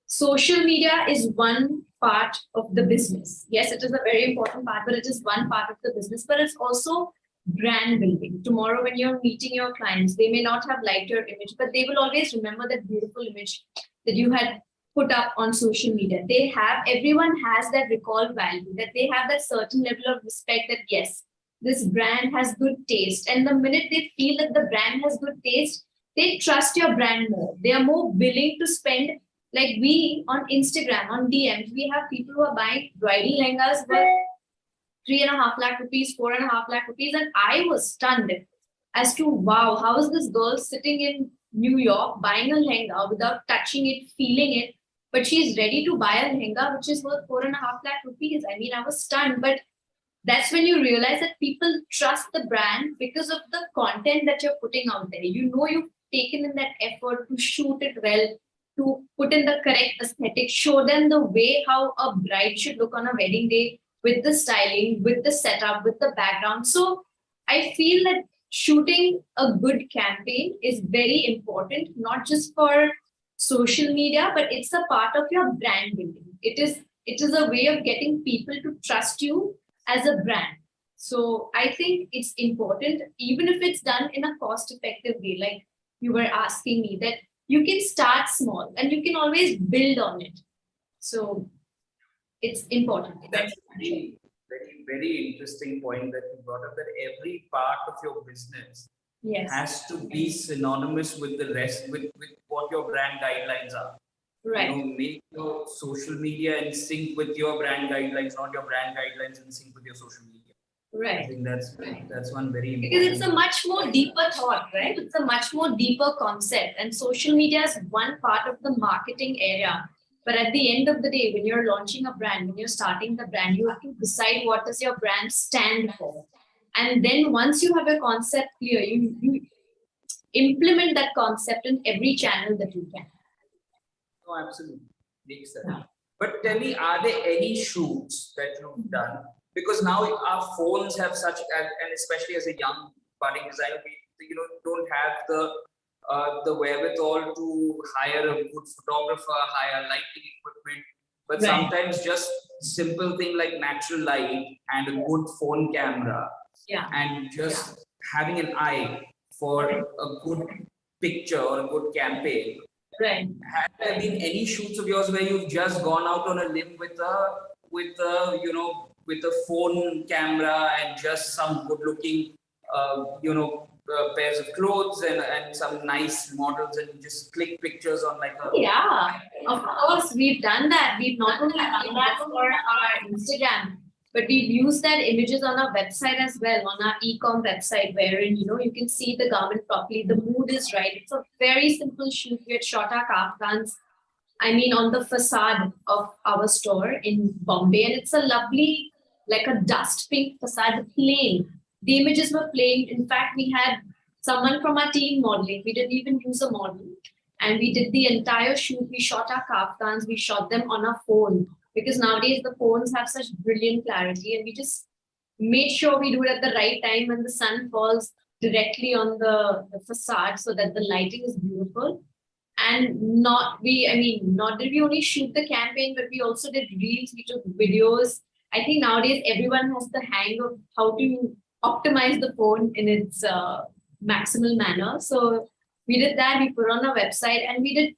social media is one part of the business. Yes, it is a very important part, but it is one part of the business, but it's also brand building. Tomorrow, when you're meeting your clients, they may not have liked your image, but they will always remember that beautiful image that you had put up on social media. Everyone has that recall value, that they have that certain level of respect that yes, this brand has good taste. And the minute they feel that the brand has good taste, they trust your brand more. They are more willing to spend. Like we on Instagram, on DMs, we have people who are buying bridal lehengas for 3.5 lakh rupees, 4.5 lakh rupees. And I was stunned as to, wow, how is this girl sitting in New York buying a lehenga without touching it, feeling it, but she's ready to buy a lehenga which is worth 4.5 lakh rupees. I mean, I was stunned, but that's when you realize that people trust the brand because of the content that you're putting out there. You know, you've taken in that effort to shoot it well, to put in the correct aesthetic, show them the way how a bride should look on a wedding day with the styling, with the setup, with the background. So I feel that shooting a good campaign is very important, not just for social media, but it's a part of your brand building. It is a way of getting people to trust you as a brand. So I think it's important, even if it's done in a cost-effective way, like you were asking me, that you can start small and you can always build on it. So it's important. That's a very interesting point that you brought up, that every part of your business has to be synonymous with the rest, with what your brand guidelines are. Right. Make your social media in sync with your brand guidelines, not your brand guidelines in sync with your social media. Right. I think that's one very important. Because it's a much more deeper thought, right? It's a much more deeper concept, and social media is one part of the marketing area. But at the end of the day, when you're launching a brand, when you're starting the brand, you have to decide what does your brand stand for. And then once you have a concept clear, you implement that concept in every channel that you can. Oh, absolutely. Makes sense. Yeah. But tell me, are there any shoots that you've done? Because now our phones have such, and especially as a young budding designer, don't have the wherewithal to hire a good photographer, hire lighting equipment, but sometimes just simple thing like natural light and a good phone camera, and just having an eye for a good picture or a good campaign. Right. Have there been any shoots of yours where you've just gone out on a limb with a phone camera and just some good-looking, pairs of clothes and some nice models and just click pictures on like a... Yeah, of course, we've done that. We've not only done that for our Instagram, but we've used that images on our website as well, on our e-com website, wherein, you can see the garment properly. The mood is right. It's a very simple shoot. We had shot our kaftans, on the facade of our store in Bombay. And it's a lovely, like a dust pink facade, plain. The images were plain. In fact, we had someone from our team modeling. We didn't even use a model. And we did the entire shoot. We shot our kaftans. We shot them on our phone. Because nowadays the phones have such brilliant clarity. And we just made sure we do it at the right time when the sun falls directly on the facade so that the lighting is beautiful. And not did we only shoot the campaign, but we also did reels, we took videos. I think nowadays everyone has the hang of how to optimize the phone in its maximal manner. So we did that, we put on our website, and we did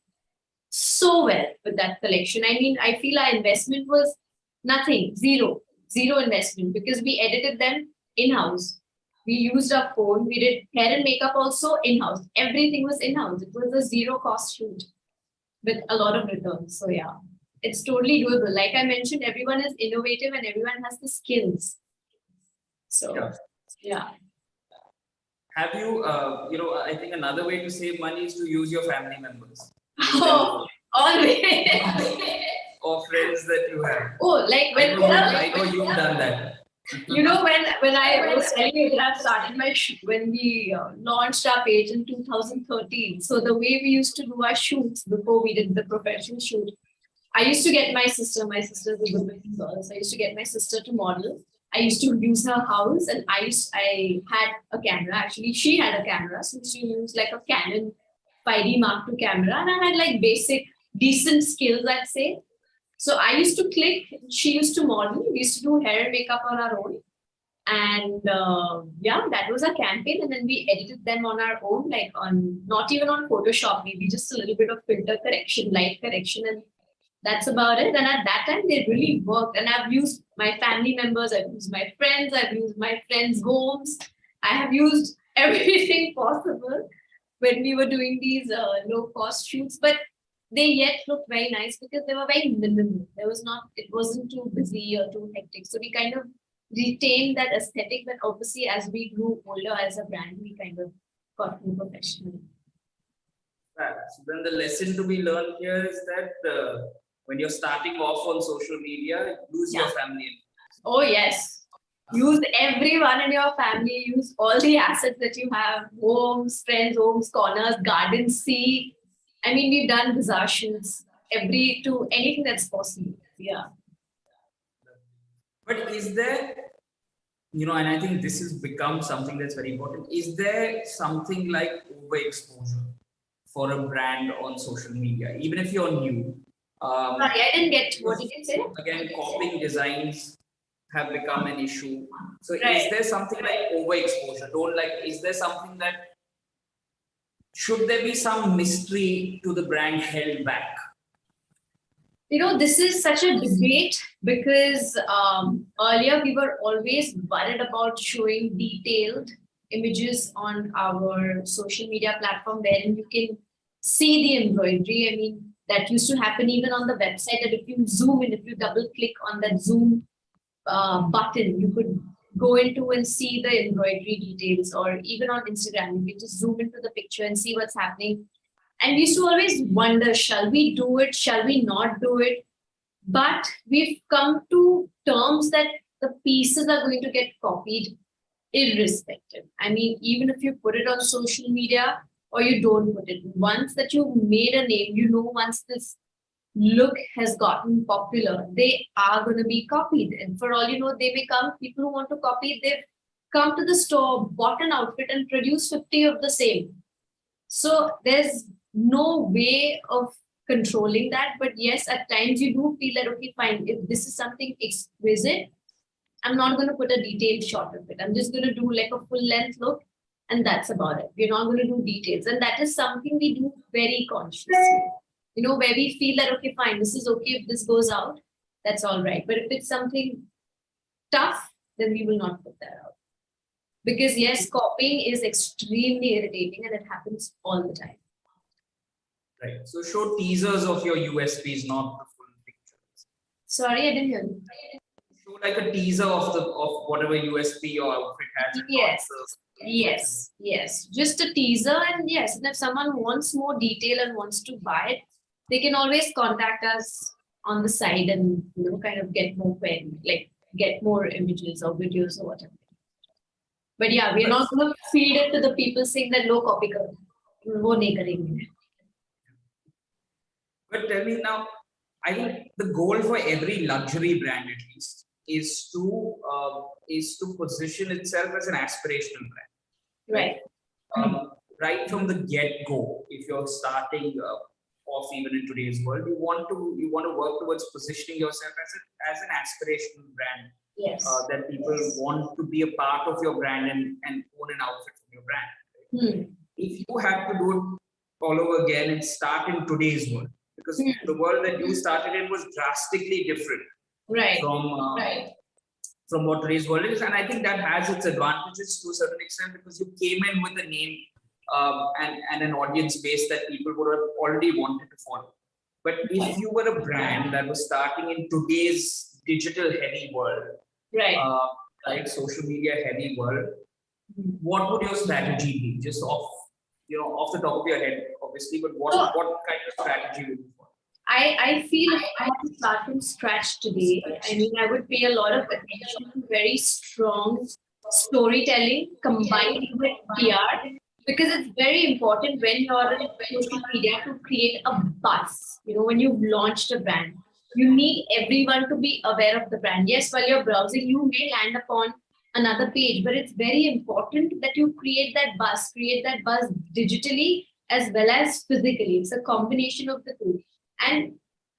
so well with that collection. I feel our investment was nothing, zero investment, because we edited them in-house. We used our phone. We did hair and makeup also in-house. Everything was in-house. It was a zero-cost shoot with a lot of returns. So yeah, it's totally doable. Like I mentioned, everyone is innovative and everyone has the skills. So yeah. Have you, I think another way to save money is to use your family members. Oh, always. Or friends that you have. Oh, like when I know you've done that. When I was telling you that I started when we launched our page in 2013. So the way we used to do our shoots before we did the professional shoot, I used to get my sister's a good looking girl. So I used to get my sister to model. I used to use her house, and I had a camera. Actually, she had a camera. So she used like a Canon 5D Mark II camera, and I had like basic, decent skills, I'd say. So I used to click, she used to model, we used to do hair and makeup on our own. And that was our campaign. And then we edited them on our own, not even on Photoshop, maybe just a little bit of filter correction, light correction. And that's about it. And at that time, they really worked. And I've used my family members, I've used my friends, I've used my friends' homes. I have used everything possible when we were doing these low-cost shoots. But they yet looked very nice because they were very minimal. It wasn't too busy or too hectic. So we kind of retained that aesthetic, but obviously as we grew older as a brand, we kind of got more professional. Right. So then the lesson to be learned here is that when you're starting off on social media, use your family. Oh, yes. Use everyone in your family. Use all the assets that you have. Homes, friends, homes, corners, gardens, sea. We've done bizarre shoots to anything that's possible. Yeah. But is there, and I think this has become something that's very important. Is there something like overexposure for a brand on social media, even if you're new? Sorry, I didn't get, what did you say? Again, copying designs have become an issue. So is there something like overexposure? Is there something that, should there be some mystery to the brand held back? This is such a debate because earlier we were always worried about showing detailed images on our social media platform wherein you can see the embroidery. That used to happen even on the website, that if you zoom in, if you double click on that zoom button, you could go into and see the embroidery details, or even on Instagram, you can just zoom into the picture and see what's happening. And we used to always wonder, shall we do it? Shall we not do it? But we've come to terms that the pieces are going to get copied irrespective. Even if you put it on social media or you don't put it, once that you've made a name, once this look has gotten popular, they are going to be copied. And for all you know, they become people who want to copy, they've come to the store, bought an outfit and produce 50 of the same. So there's no way of controlling that. But yes, at times you do feel that, okay, fine, if this is something exquisite, I'm not going to put a detailed shot of it. I'm just going to do like a full length look, and that's about it. We're not going to do details. And that is something we do very consciously. Where we feel that, okay, fine, this is okay if this goes out, that's all right. But if it's something tough, then we will not put that out. Because yes, copying is extremely irritating and it happens all the time. Right. So show teasers of your USPs, not the full pictures. Sorry, I didn't hear you. Show like a teaser of whatever USP your outfit has. Yes. Just a teaser, and yes, and if someone wants more detail and wants to buy it, they can always contact us on the side and kind of get more get more images or videos or whatever. But yeah, we're not going to feed it to the people saying that low copy karo. वो नहीं करेंगे. But tell me now, I think the goal for every luxury brand at least is to position itself as an aspirational brand. Right. Right from the get-go, if you're starting off even in today's world, you want to work towards positioning yourself as an aspirational brand. Yes. That people want to be a part of your brand and own an outfit from your brand. If you have to do it all over again and start in today's world, because the world that you started in was drastically different from what today's world is, and I think that has its advantages to a certain extent because you came in with a name and an audience base that people would have already wanted to follow. But if you were a brand that was starting in today's digital heavy world, social media heavy world, what would your strategy be? Just off the top of your head, obviously, but what kind of strategy would you follow? I feel if I had to start from scratch today, I would pay a lot of attention to very strong storytelling combined with PR, because it's very important when you're on social media to create a buzz. When you've launched a brand, you need everyone to be aware of the brand. Yes, while you're browsing, you may land upon another page, but it's very important that you create that buzz digitally as well as physically. It's a combination of the two. And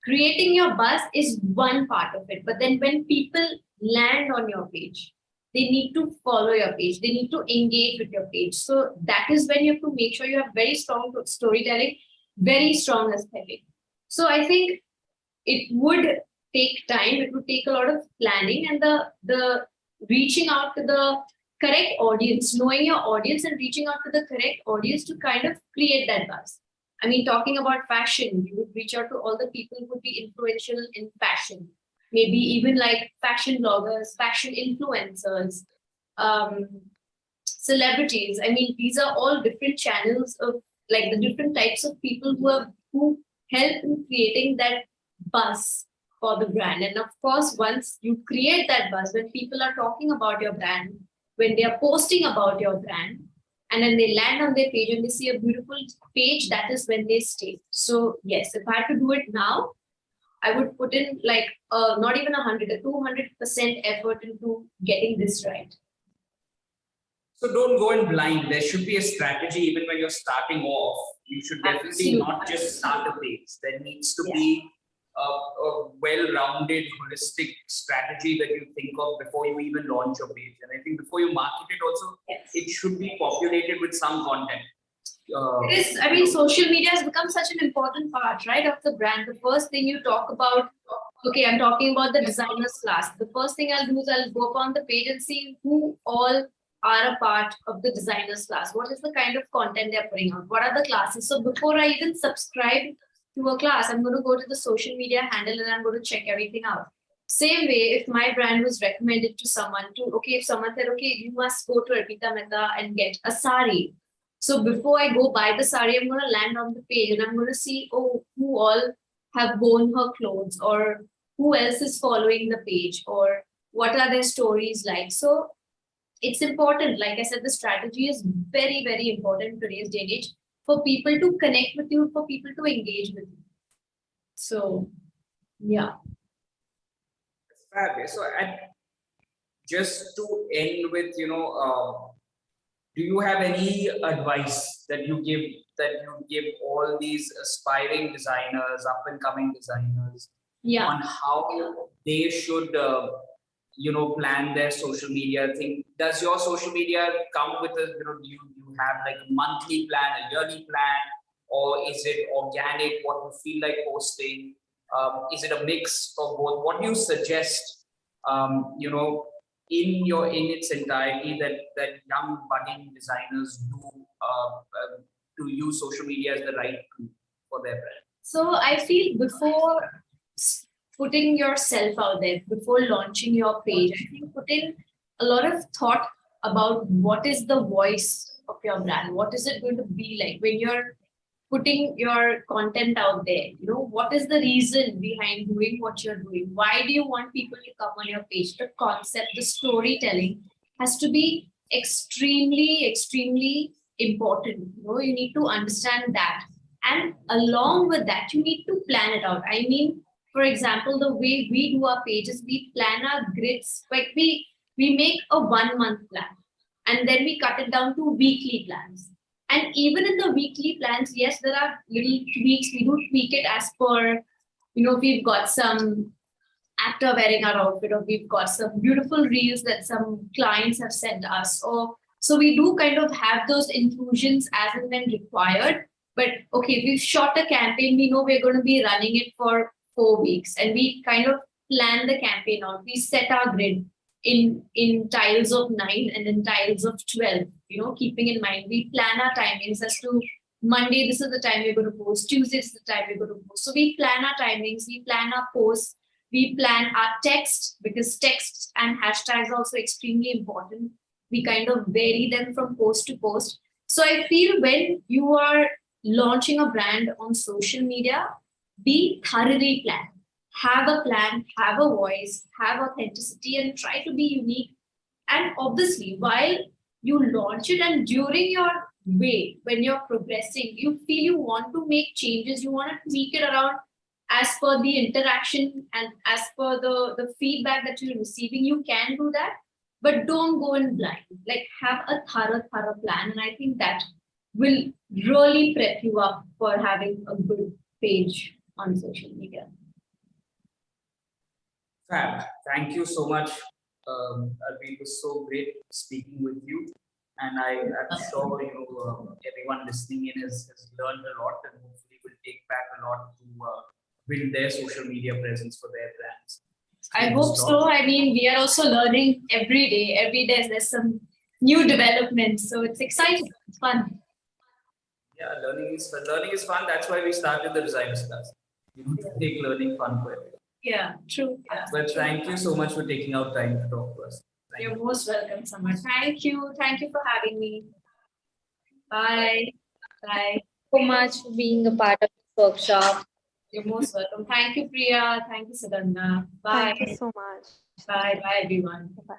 creating your buzz is one part of it. But then when people land on your page, they need to follow your page. They need to engage with your page. So that is when you have to make sure you have very strong storytelling, very strong aesthetic. So I think it would take time. It would take a lot of planning and the reaching out to the correct audience, knowing your audience and reaching out to the correct audience to kind of create that buzz. Talking about fashion, you would reach out to all the people who would be influential in fashion. Maybe even like fashion bloggers, fashion influencers, celebrities. These are all different channels of like the different types of people who help in creating that buzz for the brand. And of course, once you create that buzz, when people are talking about your brand, when they are posting about your brand, and then they land on their page and they see a beautiful page, that is when they stay. So yes, if I had to do it now, I would put in like not even 200% effort into getting this right. So don't go in blind. There should be a strategy even when you're starting off. You should definitely not just start a page. There needs to be a well-rounded, holistic strategy that you think of before you even launch your page. And I think before you market it also, it should be populated with some content. Social media has become such an important part, right, of the brand. The first thing you talk about, okay, I'm talking about the designers class. The first thing I'll do is I'll go up on the page and see who all are a part of the designers class. What is the kind of content they're putting out? What are the classes? So before I even subscribe to a class, I'm going to go to the social media handle and I'm going to check everything out. Same way, if my brand was recommended to someone if someone said, okay, you must go to Arpita Mehta and get a sari. So before I go buy the sari, I'm going to land on the page and I'm going to see, who all have worn her clothes or who else is following the page or what are their stories like. So it's important. Like I said, the strategy is very, very important in today's day and age for people to connect with you, for people to engage with you. So, yeah. Fabulous. So just to end with, do you have any advice that you give all these aspiring designers, up and coming designers, Yeah. on how they should plan their social media thing? Does your social media come with a, do you have like a monthly plan, a yearly plan, or is it organic, what you feel like posting? Is it a mix of both? What do you suggest, in its entirety, that young budding designers do, to use social media as the right tool for their brand? So I feel before putting yourself out there, before launching your page, I think put in a lot of thought about what is the voice of your brand. What is it going to be like when you're putting your content out there? What is the reason behind doing what you're doing? Why do you want people to come on your page? The concept, the storytelling has to be extremely, extremely important. You need to understand that. And along with that, you need to plan it out. I mean, for example, the way we do our pages, we plan our grids. Like we make a 1 month plan and then we cut it down to weekly plans. And even in the weekly plans, yes, there are little tweaks. We do tweak it as per, we've got some actor wearing our outfit, or we've got some beautiful reels that some clients have sent us. Or so we do kind of have those inclusions as and when required. But okay, we've shot a campaign, we know we're going to be running it for 4 weeks, and we kind of plan the campaign out. We set our grid in tiles of 9 and in tiles of 12, keeping in mind, we plan our timings as to Monday, this is the time we're going to post, Tuesday, this is the time we're going to post. So we plan our timings, we plan our posts, we plan our text, because text and hashtags are also extremely important. We kind of vary them from post to post. So I feel when you are launching a brand on social media, be thoroughly planned. Have a plan, have a voice, have authenticity, and try to be unique. And obviously, while you launch it and during your way, when you're progressing, you feel you want to make changes, you want to tweak it around as per the interaction and as per the feedback that you're receiving, you can do that. But don't go in blind. Like, have a thorough plan. And I think that will really prep you up for having a good page on social media. Fab. Thank you so much. It was so great speaking with you. And I'm sure everyone listening in has learned a lot, and hopefully will take back a lot to build their social media presence for their brands. I hope so. I mean, we are also learning every day. Every day there's some new developments. So it's exciting. It's fun. Yeah, learning is fun. That's why we started the designers class. Take learning fun for everyone. Yeah, true. Yeah. But thank you so much for taking out time to talk to us. You're most welcome, Samar. Thank you. Thank you for having me. Bye. Bye. So much for being a part of this workshop. You're most welcome. Thank you, Priya. Thank you, Sugandha. Bye. Thank you so much. Bye. Bye, everyone. Bye.